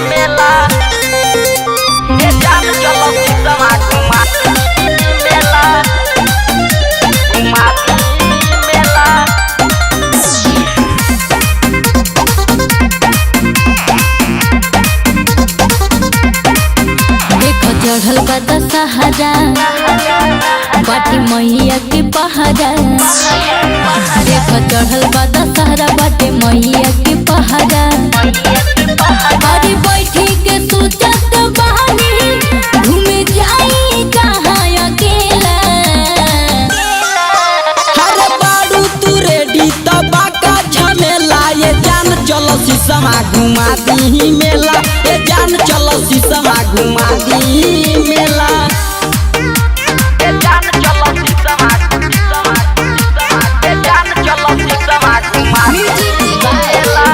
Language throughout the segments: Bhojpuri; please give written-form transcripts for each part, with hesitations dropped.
मेला ये जान चलो शीशमा घुमा मेला मेला देखो चढ़ल बा दशहरा बाटी मैया के पहरा। देखो चढ़ल बा दशहरा बाटे मैया के पहरा। अरे बैठी के सोचत बहानी घूमे जाई कहाँ अकेला। अरे बारू तू रेडी तबा का झमेला ये जान चलो शीशमा घुमा दी मेला ये जान चलो शीशमा घुमा दी मेला ये जान चलो शीशमा ये जान चलो शीशमा घुमा मेला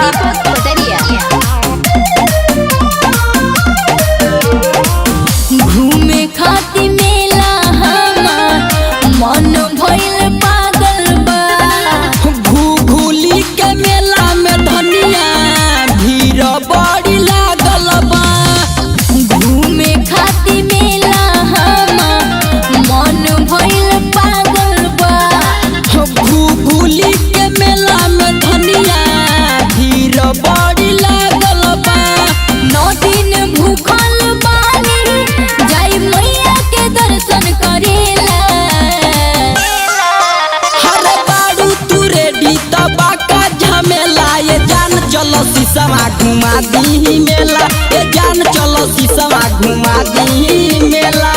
घूमे खाती मेला हमार मन भइल पागल बा। घूघूली के मेला में धनिया भीड़ बड़ी लागल बा। घूमे खाती मेला हमार मन भइल पागल बा। घूघूली के मेला में धनिया भीड़ बड़ी लागल बा। 9 दिन भूखल बानी जाई मैया के दर्शन करेला। अरे बारू तू रेडी तबा का झमेला ये जान चलो शीशमा घुमा दी मेला ये जान चलो शीशमा घुमा दी मेला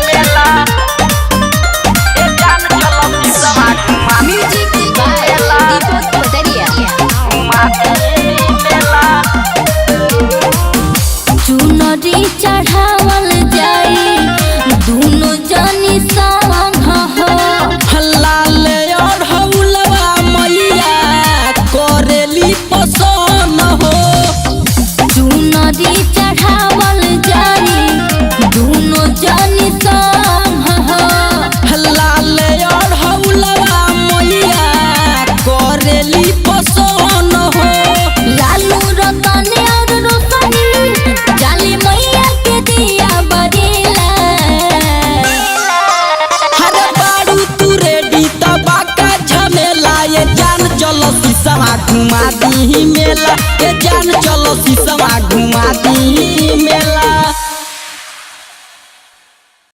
मेला ये जान चलो शीशमा घुमा मेला मेला चुनरी चढ़ावल जाई दुनो जानी संग हो। लाल और हौलवा मैया करेली पसंद हो। चुनरी चढ़ावल जाई दुनो जानी संग हो। लाल और हौलवा मैया करेली पसंद हो। लालू रतन और रोशनी जाली मैया के दिया बरेला। अरे बारू तू रेडी तबा का झमेला ये जान चलो शीशमा घुमा दी मेला ये जान चलो शीशमा घुमा दी